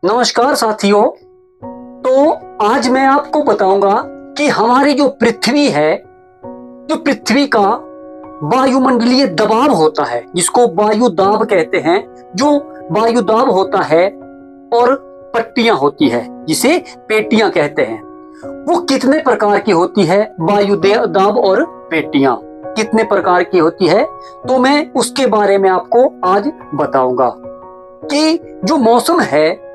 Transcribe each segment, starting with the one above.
नमस्कार साथियों। तो आज मैं आपको बताऊंगा कि हमारी जो पृथ्वी है, जो पृथ्वी का वायुमंडलीय दबाव होता है, जिसको वायु दाब कहते हैं, जो वायु दाब होता है और पट्टियां होती है जिसे पेटियां कहते हैं, वो कितने प्रकार की होती है। वायु दाब और पेटियां कितने प्रकार की होती है, तो मैं उसके बारे में आपको आज बताऊंगा कि जो मौसम है,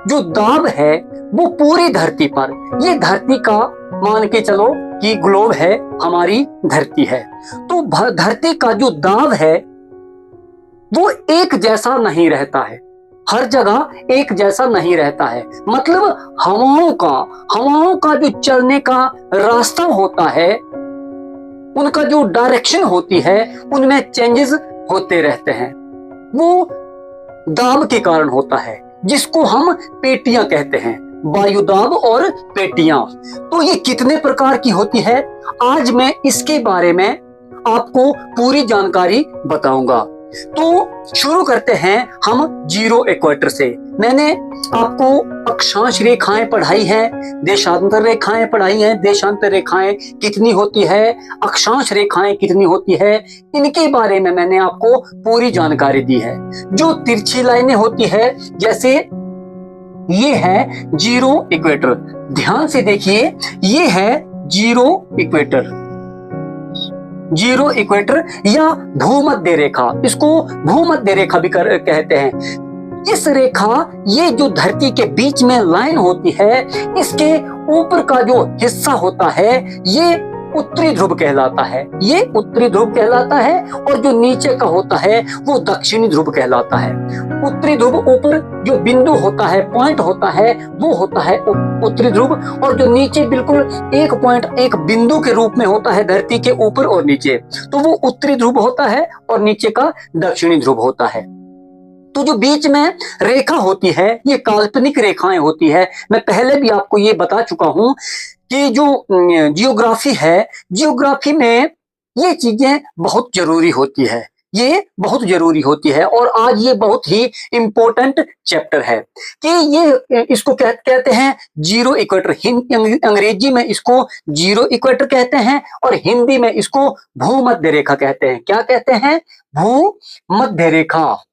जो दाब है, वो पूरी धरती पर, ये धरती का मान के चलो कि ग्लोब है, हमारी धरती है, तो धरती का जो दाब है वो एक जैसा नहीं रहता है, हर जगह एक जैसा नहीं रहता है। मतलब हवाओं का जो चलने का रास्ता होता है, उनका जो डायरेक्शन होती है, उनमें चेंजेस होते रहते हैं। वो दाब के कारण होता है, जिसको हम पेटियां कहते हैं, वायु दाब और पेटियां। तो ये कितने प्रकार की होती है, आज मैं इसके बारे में आपको पूरी जानकारी बताऊंगा। तो शुरू करते हैं हम जीरो इक्वेटर से। मैंने आपको अक्षांश रेखाएं पढ़ाई हैं, देशांतर रेखाएं पढ़ाई हैं। देशांतर रेखाएं कितनी होती है, अक्षांश रेखाएं कितनी होती है, इनके बारे में मैंने आपको पूरी जानकारी दी है। जो तिरछी लाइनें होती है, जैसे ये है जीरो इक्वेटर, ध्यान से देखिए, ये है जीरो इक्वेटर, जीरो इक्वेटर या भूमध्य रेखा, इसको भूमध्य रेखा भी कहते हैं। इस रेखा, ये जो धरती के बीच में लाइन होती है, इसके ऊपर का जो हिस्सा होता है, ये उत्तरी ध्रुव कहलाता है, ये उत्तरी ध्रुव कहलाता है, और जो नीचे का होता है वो दक्षिणी ध्रुव कहलाता है। उत्तरी ध्रुव ऊपर जो बिंदु होता है, पॉइंट होता है, वो होता है उत्तरी ध्रुव, और जो नीचे बिल्कुल एक पॉइंट, एक बिंदु के रूप में होता है धरती के ऊपर और नीचे, तो वो उत्तरी ध्रुव होता है, और नीचे का दक्षिणी ध्रुव होता है। तो जो बीच में रेखा होती है, ये काल्पनिक रेखाएं होती है। मैं पहले भी आपको ये बता चुका हूं कि जो जियोग्राफी है, जियोग्राफी में ये चीजें बहुत जरूरी होती है, ये बहुत जरूरी होती है, और आज ये बहुत ही इंपॉर्टेंट चैप्टर है कि ये इसको कहते हैं जीरो इक्वेटर। अंग्रेजी में इसको जीरो इक्वेटर कहते हैं, और हिंदी में इसको भूमध्य रेखा कहते हैं। क्या कहते हैं? भूमध्य रेखा,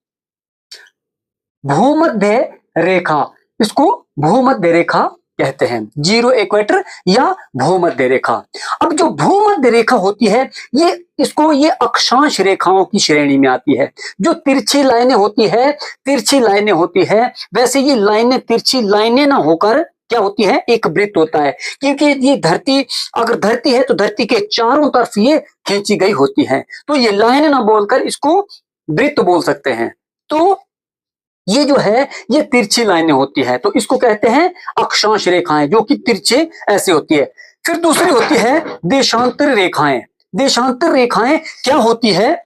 भूमध्य रेखा, इसको भूमध्य रेखा कहते हैं, जीरो इक्वेटर या भूमध्य रेखा। अब जो भूमध्य रेखा होती है, ये अक्षांश रेखाओं की श्रेणी में आती है। जो तिरछी लाइनें होती है, तिरछी लाइनें होती है, वैसे ये लाइनें तिरछी लाइनें ना होकर क्या होती है, एक वृत्त होता है, क्योंकि ये धरती, अगर धरती है तो धरती के चारों तरफ ये खींची गई होती है, तो ये लाइन ना बोलकर इसको वृत्त बोल सकते हैं। तो ये जो है, ये तिरछी लाइनें होती है, तो इसको कहते हैं अक्षांश रेखाएं, जो कि तिरछे ऐसे होती है। फिर दूसरी होती है देशांतर रेखाएं। देशांतर रेखाएं क्या होती है?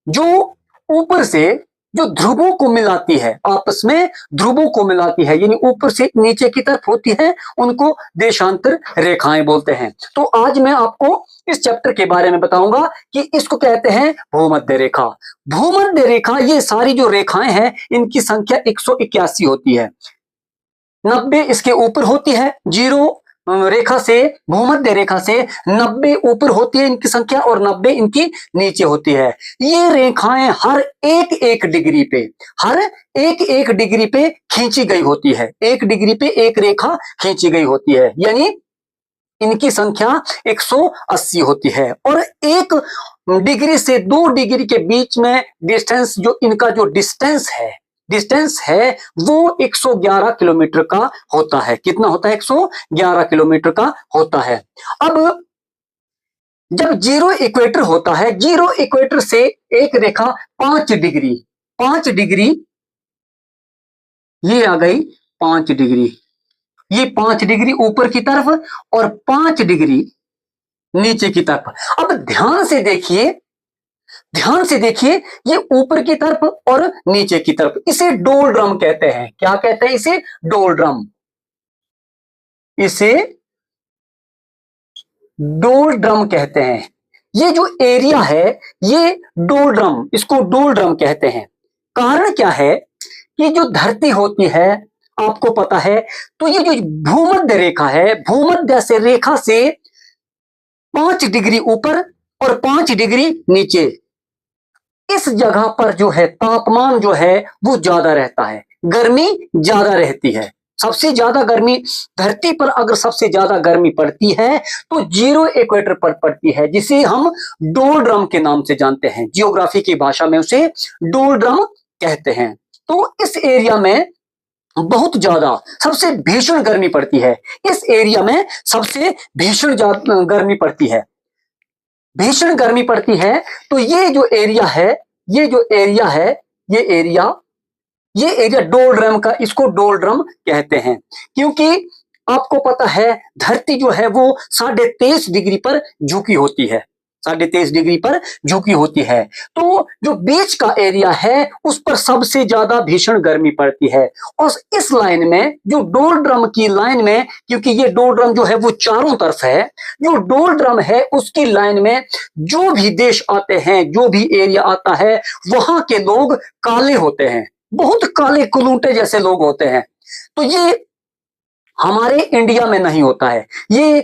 जो ऊपर से जो ध्रुवों को मिलाती है, आपस में ध्रुवों को मिलाती है, यानी ऊपर से नीचे की तरफ होती है, उनको देशांतर रेखाएं बोलते हैं। तो आज मैं आपको इस चैप्टर के बारे में बताऊंगा कि इसको कहते हैं भूमध्य रेखा। भूमध्य रेखा, ये सारी जो रेखाएं हैं, इनकी संख्या 181 होती है। 90 इसके ऊपर होती है, जीरो रेखा से, भूमध्य रेखा से 90 ऊपर होती है इनकी संख्या, और 90 इनकी नीचे होती है। ये रेखाएं हर एक डिग्री पे, हर एक डिग्री पे खींची गई होती है, 1 डिग्री पे एक रेखा खींची गई होती है, यानी इनकी संख्या 180 होती है। और 1 डिग्री से 2 डिग्री के बीच में डिस्टेंस, जो इनका जो डिस्टेंस है वो 111 किलोमीटर का होता है। कितना होता है? 111 किलोमीटर का होता है। अब जब जीरो इक्वेटर होता है, जीरो इक्वेटर से एक रेखा 5 डिग्री, ये आ गई 5 डिग्री, ये 5 डिग्री ऊपर की तरफ और 5 डिग्री नीचे की तरफ। अब ध्यान से देखिए, ये ऊपर की तरफ और नीचे की तरफ, इसे डोलड्रम कहते हैं। क्या कहते हैं इसे? डोलड्रम, इसे डोलड्रम कहते हैं। ये जो एरिया है, ये डोलड्रम, इसको डोलड्रम कहते हैं। कारण क्या है कि जो धरती होती है, आपको पता है, तो ये जो भूमध्य रेखा है, भूमध्य से रेखा से 5 डिग्री ऊपर और 5 डिग्री नीचे, इस जगह पर जो है तापमान जो है वो ज्यादा रहता है, गर्मी ज्यादा रहती है। सबसे ज्यादा गर्मी धरती पर अगर सबसे ज्यादा गर्मी पड़ती है तो जीरो इक्वेटर पर पड़ती है, जिसे हम डोलड्रम के नाम से जानते हैं। जियोग्राफी की भाषा में उसे डोलड्रम कहते हैं। तो इस एरिया में बहुत ज्यादा सबसे भीषण गर्मी पड़ती है। इस एरिया में सबसे भीषण गर्मी पड़ती है, भीषण गर्मी पड़ती है। तो ये जो एरिया है, ये जो एरिया है, ये एरिया डोलड्रम का, इसको डोलड्रम कहते हैं। क्योंकि आपको पता है धरती जो है वो 23.5 डिग्री पर झुकी होती है, 23.5 डिग्री पर झुकी होती है। तो जो बीच का एरिया है उस पर सबसे ज्यादा भीषण गर्मी पड़ती है। और इस लाइन में, जो डोलड्रम की लाइन में, क्योंकि ये डोलड्रम जो है वो चारों तरफ है, जो डोलड्रम है उसकी लाइन में जो भी देश आते हैं, जो भी एरिया आता है, वहां के लोग काले होते हैं, बहुत काले कुलूटे जैसे लोग होते हैं। तो ये हमारे इंडिया में नहीं होता है। ये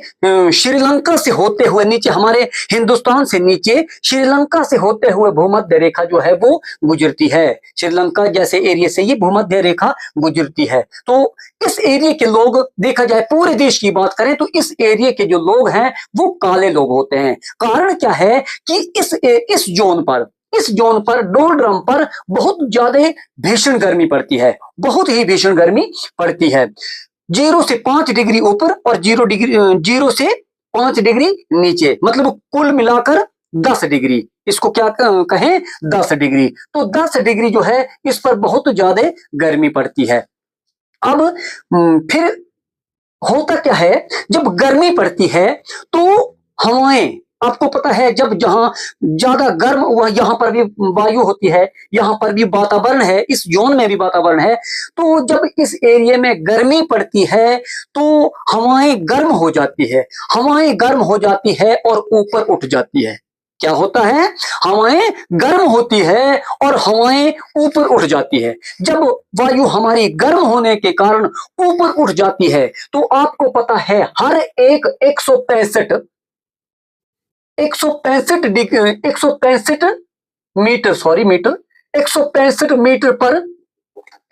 श्रीलंका से होते हुए नीचे, हमारे हिंदुस्तान से नीचे श्रीलंका से होते हुए भूमध्य रेखा जो है वो गुजरती है। श्रीलंका जैसे एरिया से ये भूमध्य रेखा गुजरती है। तो इस एरिया के लोग, देखा जाए पूरे देश की बात करें तो इस एरिया के जो लोग हैं वो काले लोग होते हैं। कारण क्या है कि इस जोन पर डोलड्रम पर बहुत ज्यादा भीषण गर्मी पड़ती है, बहुत ही भीषण गर्मी पड़ती है। 0 से 5 डिग्री ऊपर और 0 से 5 डिग्री नीचे, मतलब कुल मिलाकर 10 डिग्री, इसको क्या कहें, 10 डिग्री। तो 10 डिग्री जो है इस पर बहुत ज्यादा गर्मी पड़ती है। अब फिर होता क्या है, जब गर्मी पड़ती है तो हवाएं, आपको पता है जब जहां ज्यादा गर्म हुआ, यहां पर भी वायु होती है, यहां पर भी वातावरण है, इस जोन में भी वातावरण है। तो जब इस एरिया में गर्मी पड़ती है तो हवाएं गर्म हो जाती है, हवाएं गर्म हो जाती है और ऊपर उठ जाती है। क्या होता है, हवाएं गर्म होती है और हवाएं ऊपर उठ जाती है। जब वायु हमारी गर्म होने के कारण ऊपर उठ जाती है तो आपको पता है हर एक 165 मीटर, 165 मीटर पर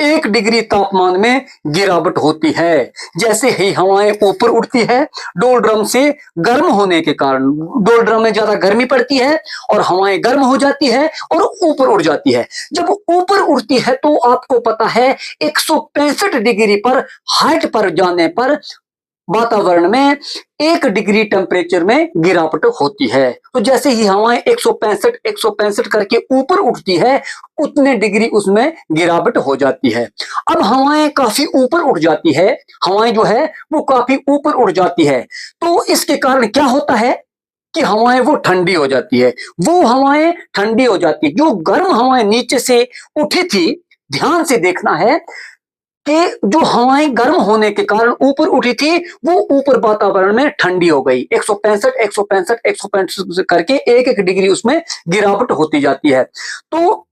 1 डिग्री तापमान में गिरावट होती है। जैसे ही हवाएं ऊपर उठती है, डोलड्रम से गर्म होने के कारण डोलड्रम में ज्यादा गर्मी पड़ती है और हवाएं गर्म हो जाती है और ऊपर उड़ जाती है। जब ऊपर उड़ती है तो आपको पता है 165 डिग्री पर हाइट पर जाने पर वातावरण में 1 डिग्री टेम्परेचर में गिरावट होती है। तो जैसे ही हवाएं 165 करके ऊपर उठती है, उतने डिग्री उसमें गिरावट हो जाती है। अब हवाएं काफी ऊपर उठ जाती है, हवाएं जो है वो काफी ऊपर उड़ जाती है। तो इसके कारण क्या होता है कि हवाएं वो ठंडी हो जाती है, वो हवाएं ठंडी हो जाती है। जो गर्म हवाएं नीचे से उठी थी, ध्यान से देखना है कि जो हवाएं गर्म होने के कारण ऊपर उठी थी वो ऊपर वातावरण में ठंडी हो गई। 165 करके 1 डिग्री उसमें गिरावट होती जाती है। तो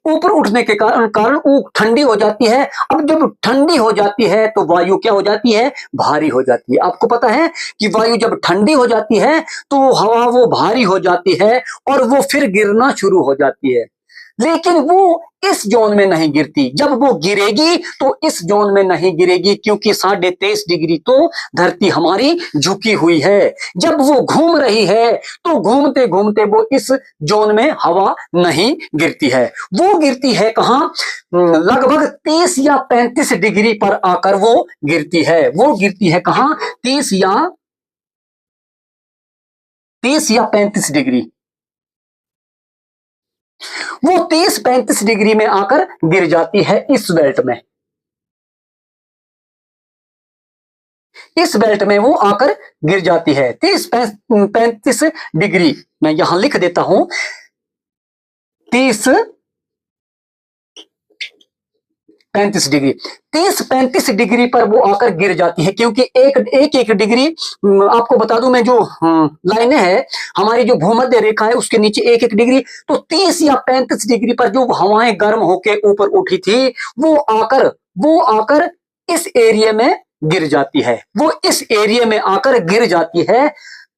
ऊपर उठने के कारण वो ठंडी हो जाती है। अब जब ठंडी हो जाती है तो वायु क्या हो जाती है, भारी हो जाती है। आपको पता है कि वायु जब ठंडी हो जाती है तो हवा वो भारी हो जाती है और वो फिर गिरना शुरू हो जाती है। लेकिन वो इस जोन में नहीं गिरती। जब वो गिरेगी तो इस जोन में नहीं गिरेगी, क्योंकि 23.5 डिग्री तो धरती हमारी झुकी हुई है। जब वो घूम रही है तो घूमते घूमते वो इस जोन में हवा नहीं गिरती है। वो गिरती है कहां, लगभग 30 या 35 डिग्री पर आकर वो गिरती है। वो गिरती है कहां, 30 या 35 डिग्री। वो 30-35 डिग्री में आकर गिर जाती है इस बेल्ट में। इस बेल्ट में वो आकर गिर जाती है 30-35 डिग्री। मैं यहां लिख देता हूं 30-35 डिग्री। 30-35 डिग्री पर वो आकर गिर जाती है, क्योंकि एक डिग्री, आपको बता दूं मैं, जो लाइनें हैं हमारी, जो भूमध्य रेखा है उसके नीचे 1 डिग्री। तो 30 या 35 डिग्री पर जो हवाएं गर्म होकर ऊपर उठी थी वो आकर इस एरिया में गिर जाती है, वो इस एरिया में आकर गिर जाती है।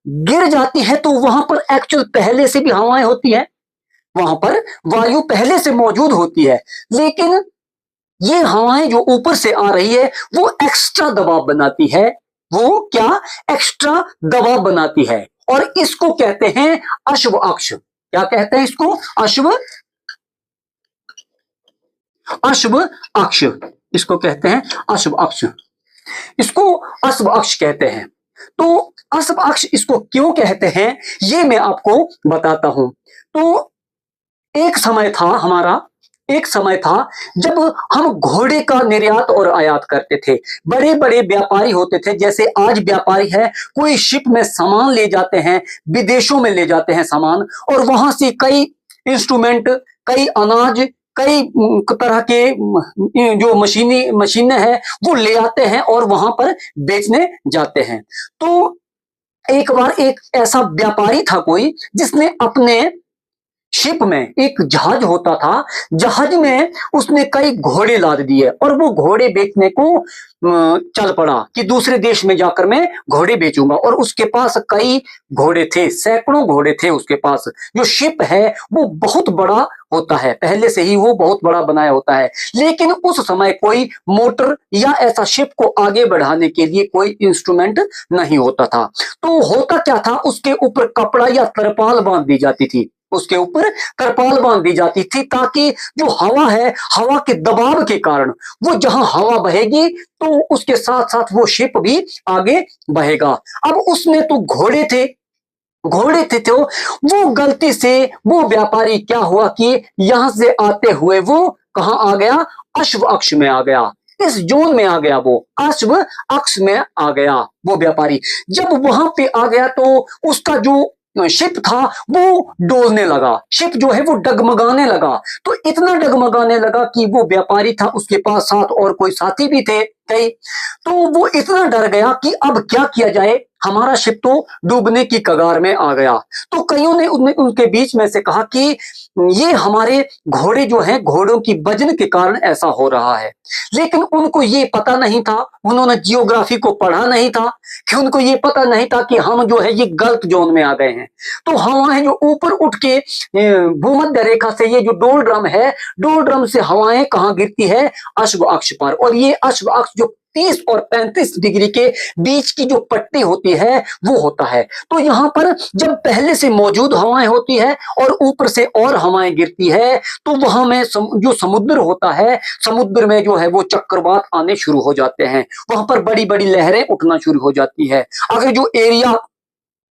गिर जाती है तो वहां पर एक्चुअल पहले से भी हवाएं होती है, वहां पर वायु पहले से मौजूद होती है, लेकिन ये हवाएं जो ऊपर से आ रही है वो एक्स्ट्रा दबाव बनाती है। वो क्या? एक्स्ट्रा दबाव बनाती है, और इसको कहते हैं अश्व अक्ष। क्या कहते हैं इसको? अश्व अश्व अक्ष। इसको कहते हैं अश्व अक्ष। इसको अश्व अक्ष कहते हैं। तो अश्व अक्ष इसको क्यों कहते हैं ये मैं आपको बताता हूं। तो एक समय था जब हम घोड़े का निर्यात और आयात करते थे। बड़े बड़े व्यापारी होते थे, जैसे आज व्यापारी है, कोई शिप में सामान ले जाते हैं, विदेशों में ले जाते हैं सामान, और वहां से कई इंस्ट्रूमेंट, कई अनाज, कई तरह के जो मशीनें हैं वो ले आते हैं और वहां पर बेचने जाते हैं। तो एक बार एक ऐसा व्यापारी था कोई, जिसने अपने शिप में, एक जहाज होता था, जहाज में उसने कई घोड़े लाद दिए और वो घोड़े बेचने को चल पड़ा कि दूसरे देश में जाकर मैं घोड़े बेचूंगा। और उसके पास कई घोड़े थे, सैकड़ों घोड़े थे उसके पास। जो शिप है वो बहुत बड़ा होता है, पहले से ही वो बहुत बड़ा बनाया होता है, लेकिन उस समय कोई मोटर या ऐसा शिप को आगे बढ़ाने के लिए कोई इंस्ट्रूमेंट नहीं होता था। तो होता क्या था, उसके ऊपर कपड़ा या तरपाल बांध दी जाती थी, उसके ऊपर तरपाल बांध दी जाती थी, ताकि जो हवा है, हवा के दबाव के कारण वो जहां हवा बहेगी तो उसके साथ साथ वो शिप भी आगे बहेगा। अब उसमें तो घोड़े थे तो वो गलती से वो व्यापारी क्या हुआ कि यहां से आते हुए वो कहां आ गया? अश्व अक्ष में आ गया, इस जोन में आ गया, वो अश्व अक्ष में आ गया वो व्यापारी। जब वहां पे आ गया तो उसका जो शिप था वो डोलने लगा, शिप जो है वो डगमगाने लगा। तो इतना डगमगाने लगा कि वो व्यापारी था, उसके पास साथ और कोई साथी भी थे कई। तो वो इतना डर गया कि अब क्या किया जाए, हमारा शिप तो डूबने की कगार में आ गया। तो कईयों ने उनके बीच में से कहा कि ये हमारे घोड़े जो हैं, घोड़ों की वजन के कारण ऐसा हो रहा है। लेकिन उनको ये पता नहीं था, उन्होंने जियोग्राफी को पढ़ा नहीं था, कि उनको ये पता नहीं था कि हम जो है ये गलत जोन में आ गए हैं। तो हवाएं जो ऊपर उठ के भूमध्य रेखा से, ये जो डोल ड्रम है, डोल ड्रम से हवाएं कहां गिरती है? अश्व अक्ष पर। और ये अश्व अक्ष जो 30 और 35 डिग्री के बीच की जो पट्टी होती है वो होता है। तो यहां पर जब पहले से मौजूद हवाएं होती है और ऊपर से और हवाएं गिरती है, तो वहां में जो समुद्र होता है, समुद्र में जो है वो चक्रवात आने शुरू हो जाते हैं, वहां पर बड़ी बड़ी लहरें उठना शुरू हो जाती है। अगर जो एरिया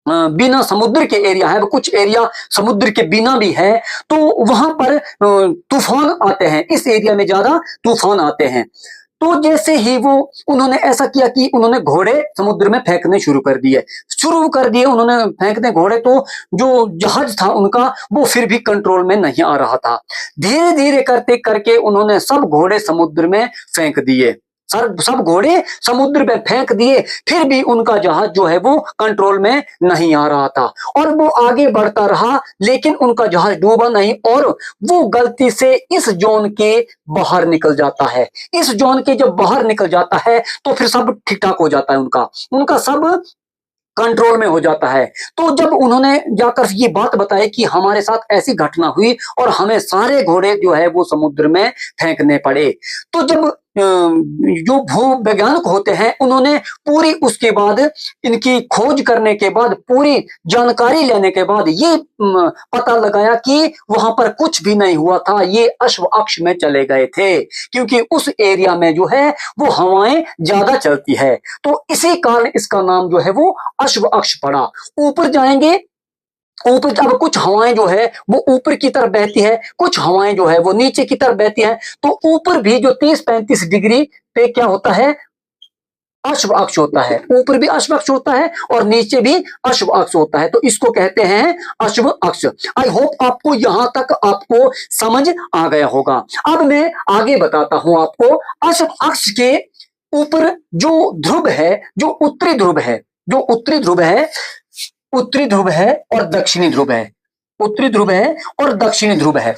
बिना समुद्र के एरिया है, कुछ एरिया समुद्र के बिना भी है, तो वहां पर तूफान आते हैं, इस एरिया में ज्यादा तूफान आते हैं। तो जैसे ही वो उन्होंने ऐसा किया कि उन्होंने घोड़े समुद्र में फेंकने शुरू कर दिए उन्होंने फेंकने घोड़े। तो जो जहाज था उनका वो फिर भी कंट्रोल में नहीं आ रहा था। धीरे धीरे करते करके उन्होंने सब घोड़े समुद्र में फेंक दिए, सब घोड़े समुद्र में फेंक दिए, फिर भी उनका जहाज जो है वो कंट्रोल में नहीं आ रहा था और वो आगे बढ़ता रहा, लेकिन उनका जहाज डूबा नहीं और वो गलती से इस जोन के बाहर निकल जाता है। इस जोन के जब बाहर निकल जाता है तो फिर सब ठीक ठाक हो जाता है, उनका सब कंट्रोल में हो जाता है। तो जब उन्होंने जाकर ये बात बताई कि हमारे साथ ऐसी घटना हुई और हमें सारे घोड़े जो है वो समुद्र में फेंकने पड़े, तो जब जो भू वैज्ञानिक होते हैं उन्होंने पूरी उसके बाद इनकी खोज करने के बाद, पूरी जानकारी लेने के बाद ये पता लगाया कि वहां पर कुछ भी नहीं हुआ था, ये अश्व अक्ष में चले गए थे, क्योंकि उस एरिया में जो है वो हवाएं ज्यादा चलती है। तो इसी कारण इसका नाम जो है वो अश्व अक्ष पड़ा। ऊपर जाएंगे, ऊपर जब कुछ हवाएं जो है वो ऊपर की तरफ बहती है, कुछ हवाएं जो है वो नीचे की तरफ बहती है। तो ऊपर भी जो 30-35 डिग्री पे क्या होता है? अश्व अक्ष होता है। ऊपर भी अश्व अक्ष होता है और नीचे भी अश्व अक्ष होता है, तो इसको कहते हैं अश्व अक्ष। आई होप आपको यहां तक आपको समझ आ गया होगा। अब मैं आगे बताता हूं आपको। अश्व अक्ष के ऊपर जो ध्रुव है, जो उत्तरी ध्रुव है, जो उत्तरी ध्रुव है, उत्तरी ध्रुव है और दक्षिणी ध्रुव है, उत्तरी ध्रुव है और दक्षिणी ध्रुव है,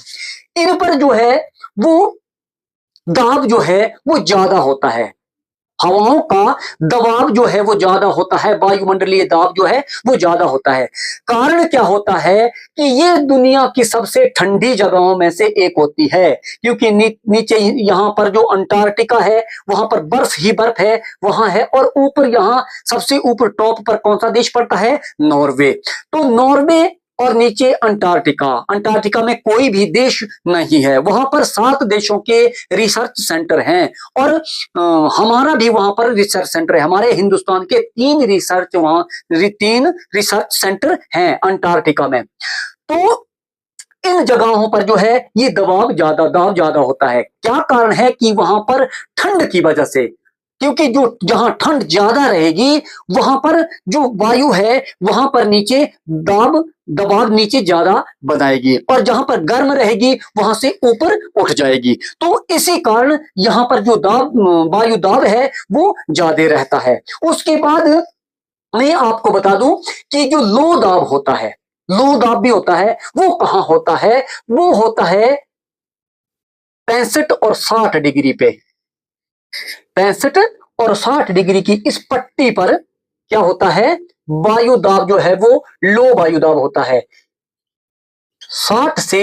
इन पर जो है वो दाब जो है वो ज्यादा होता है। हवाओं का दबाव जो है वो ज्यादा होता है, वायुमंडलीय दाब जो है वो ज्यादा होता है। कारण क्या होता है कि ये दुनिया की सबसे ठंडी जगहों में से एक होती है, क्योंकि नीचे यहाँ पर जो अंटार्कटिका है वहां पर बर्फ ही बर्फ है, वहां है। और ऊपर यहाँ सबसे ऊपर टॉप पर कौन सा देश पड़ता है? नॉर्वे। तो नॉर्वे और नीचे अंटार्कटिका, अंटार्कटिका में कोई भी देश नहीं है। वहां पर 7 देशों के रिसर्च सेंटर हैं और हमारा भी वहां पर रिसर्च सेंटर है। हमारे हिंदुस्तान के 3 रिसर्च सेंटर हैं अंटार्कटिका में। तो इन जगहों पर जो है ये दाब ज्यादा होता है। क्या कारण है? कि वहां पर ठंड की वजह से, क्योंकि जो जहां ठंड ज्यादा रहेगी वहां पर जो वायु है वहां पर नीचे दबाव नीचे ज्यादा बनाएगी, और जहां पर गर्म रहेगी वहां से ऊपर उठ जाएगी। तो इसी कारण यहां पर जो वायु दाब है वो ज्यादा रहता है। उसके बाद मैं आपको बता दूं कि जो लो दाब होता है, लो दाब भी होता है, वो कहां होता है? वो होता है 65 और 60 डिग्री पे। 65 और 60 डिग्री की इस पट्टी पर क्या होता है? वायु दाब जो है वो लो वायु दाब होता है। 60 से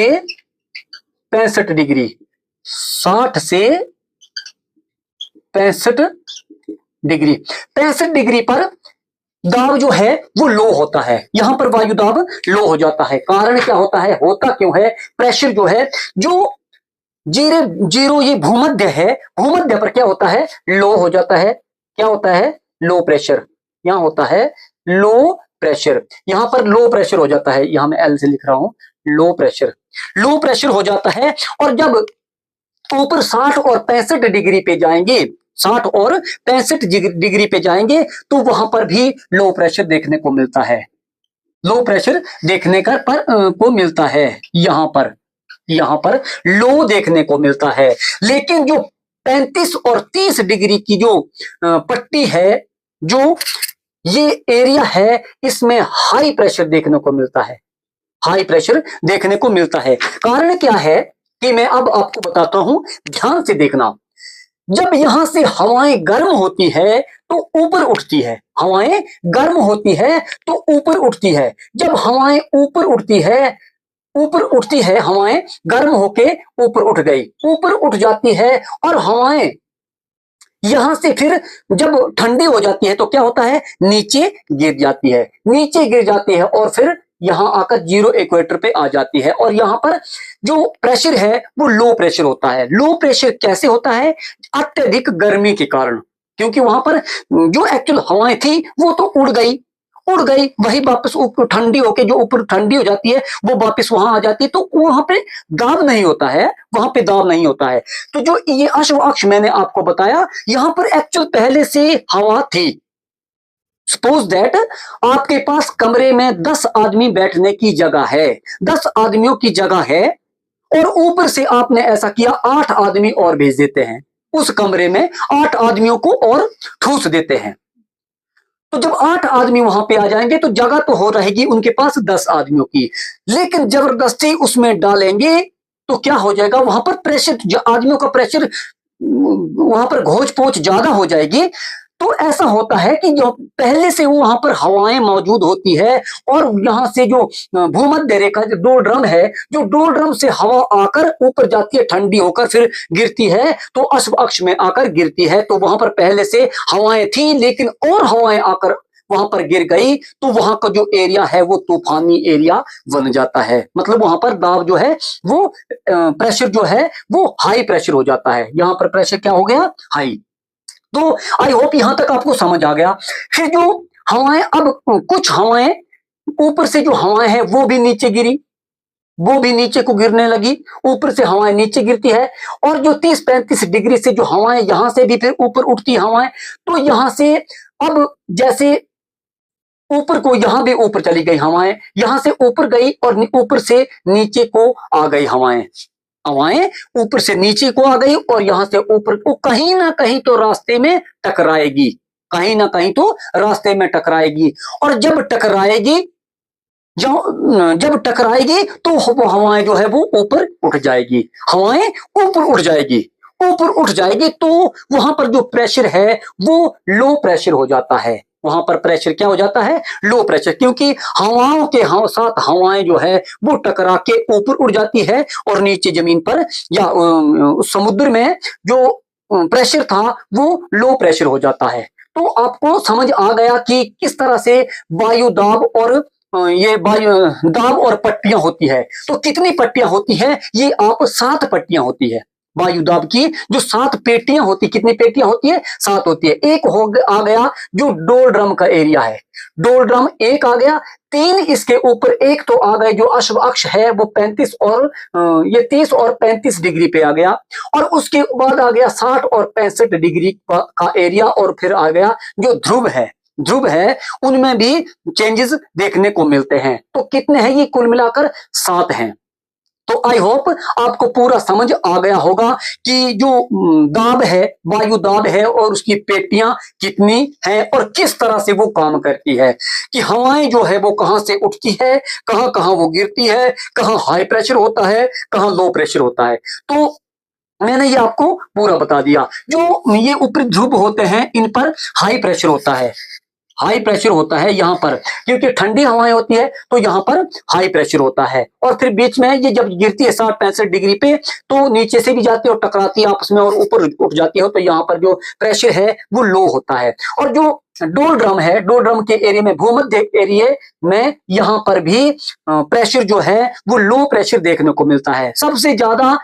65 डिग्री, 60 से 65 डिग्री, 65 डिग्री पर दाब जो है वो लो होता है। यहां पर वायु दाब लो हो जाता है। कारण क्या होता है? होता क्यों है? प्रेशर जो है, जो जीरो ये भूमध्य है, भूमध्य पर क्या होता है? लो हो जाता है। क्या होता है? Low pressure. यहां होता है लो प्रेशर, यहां पर लो प्रेशर हो जाता है। यहां मैं एल से लिख रहा हूं, लो प्रेशर। लो प्रेशर हो जाता है। और जब ऊपर 60 और 65 डिग्री पे जाएंगे, 60 और 65 डिग्री पे जाएंगे तो वहां पर भी लो प्रेशर देखने को मिलता है। लो प्रेशर देखने को मिलता है। यहां पर लो देखने को मिलता है। लेकिन जो 35 और 30 डिग्री की जो पट्टी है, जो ये एरिया है, इसमें हाई प्रेशर देखने को मिलता है। हाई प्रेशर देखने को मिलता है। कारण क्या है कि मैं अब आपको बताता हूं, ध्यान से देखना। जब यहां से हवाएं गर्म होती है तो ऊपर उठती है, हवाएं गर्म होती है तो ऊपर उठती है। जब हवाएं ऊपर उठती है, हवाएं गर्म होके ऊपर उठ गई, ऊपर उठ जाती है। और हवाएं यहां से फिर जब ठंडी हो जाती है तो क्या होता है? नीचे गिर जाती है, नीचे गिर जाती है और फिर यहां आकर जीरो इक्वेटर पे आ जाती है। और यहां पर जो प्रेशर है वो लो प्रेशर होता है। लो प्रेशर कैसे होता है? अत्यधिक गर्मी के कारण, क्योंकि वहां पर जो एक्चुअल हवाएं थी वो तो उड़ गई, वही वापस ऊपर ठंडी होके, जो ऊपर ठंडी हो जाती है वो वापस वहां आ जाती है। तो वहां पे दाब नहीं होता है, वहां पे दाब नहीं होता है। तो जो ये अश्व अक्ष मैंने आपको बताया, यहां पर एक्चुअल पहले से हवा थी। सपोज दैट आपके पास कमरे में 10 आदमी बैठने की जगह है, 10 आदमियों की जगह है, और ऊपर से आपने ऐसा किया 8 आदमी और भेज देते हैं उस कमरे में, 8 आदमियों को और ठूस देते हैं। तो जब 8 आदमी वहां पे आ जाएंगे तो जगह तो हो रहेगी उनके पास 10 आदमियों की, लेकिन जबरदस्ती उसमें डालेंगे तो क्या हो जाएगा? वहां पर प्रेशर, आदमियों का प्रेशर वहां पर घोच पोच ज्यादा हो जाएगी। तो ऐसा होता है कि जो पहले से वो वहां पर हवाएं मौजूद होती है, और यहां से जो भूमध्य रेखा, जो 2 ड्रम है, जो 2 ड्रम से हवा आकर ऊपर जाती है, ठंडी होकर फिर गिरती है, तो अश्व अक्ष में आकर गिरती है। तो वहां पर पहले से हवाएं थी, लेकिन और हवाएं आकर वहां पर गिर गई तो वहां का जो एरिया है वो तूफानी एरिया बन जाता है। मतलब वहां पर दाब जो है वो प्रेशर जो है वो हाई प्रेशर हो जाता है। यहां पर प्रेशर क्या हो गया? हाई। तो आई होप यहां तक आपको समझ आ गया। फिर जो हवाएं, अब कुछ हवाएं ऊपर से जो हवाएं हैं वो भी नीचे गिरी, वो भी नीचे को गिरने लगी, ऊपर से हवाएं नीचे गिरती है। और जो 30-35 डिग्री से जो हवाएं यहां से भी फिर ऊपर उठती हवाएं, तो यहां से अब जैसे ऊपर को, यहां भी ऊपर चली गई हवाएं, यहां से ऊपर गई और ऊपर से नीचे को आ गई हवाएं, हवाएं ऊपर से नीचे को आ गई और यहां से ऊपर को, कहीं ना कहीं तो रास्ते में टकराएगी, कहीं ना कहीं तो रास्ते में टकराएगी। और जब टकराएगी तो वो हवाएं जो है वो ऊपर उठ जाएगी, हवाएं ऊपर उठ जाएगी। ऊपर उठ जाएगी तो वहां पर जो प्रेशर है वो लो प्रेशर हो जाता है। वहां पर प्रेशर क्या हो जाता है? लो प्रेशर, क्योंकि हवाओं के साथ हवाएं जो है वो टकरा के ऊपर उड़ जाती है और नीचे जमीन पर या समुद्र में जो प्रेशर था वो लो प्रेशर हो जाता है। तो आपको समझ आ गया कि किस तरह से वायु दाब और ये वायु दाब और पट्टियां होती है। तो कितनी पट्टियां होती है? ये आप 7 पट्टियां होती है। वायु दाब की जो 7 पेटियां होती, कितनी पेटियां होती है? 7 होती है। एक आ गया जो डोल ड्रम का एरिया है, डोल ड्रम एक आ गया। 3 इसके ऊपर एक तो आ गए जो अश्व अक्ष है वो 35 और ये 30 और 35 डिग्री पे आ गया, और उसके बाद आ गया 60 और 65 डिग्री का एरिया, और फिर आ गया जो ध्रुव है उनमें भी चेंजेस देखने को मिलते हैं। तो कितने हैं ये? कुल मिलाकर 7 हैं। तो आई होप आपको पूरा समझ आ गया होगा कि जो दाब है, वायु दाब है, और उसकी पेटियां कितनी हैं और किस तरह से वो काम करती है, कि हवाएं जो है वो कहां से उठती है, कहां कहां वो गिरती है, कहां हाई प्रेशर होता है, कहां लो प्रेशर होता है। तो मैंने ये आपको पूरा बता दिया। जो ये ऊपरी ध्रुव होते हैं इन पर हाई प्रेशर होता है, हाई प्रेशर होता है यहाँ पर, क्योंकि ठंडी हवाएं होती है तो यहाँ पर हाई प्रेशर होता है। और फिर बीच में ये जब गिरती है 60-65 डिग्री पे तो नीचे से भी जाती है और टकराती है आपस में और ऊपर उठ जाती है, तो यहाँ पर जो प्रेशर है वो लो होता है। और जो डोल ड्रम है, डोल ड्रम के एरिया में, भूमध्य एरिया में, यहाँ पर भी प्रेशर जो है वो लो प्रेशर देखने को मिलता है। सबसे ज्यादा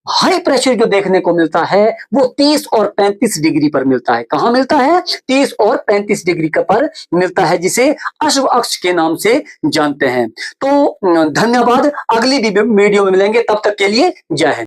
हाई प्रेशर जो देखने को मिलता है वो 30 और 35 डिग्री पर मिलता है। कहां मिलता है? 30 और 35 डिग्री पर मिलता है, जिसे अश्व अक्ष के नाम से जानते हैं। तो धन्यवाद, अगली वीडियो में मिलेंगे, तब तक के लिए जय हिंद।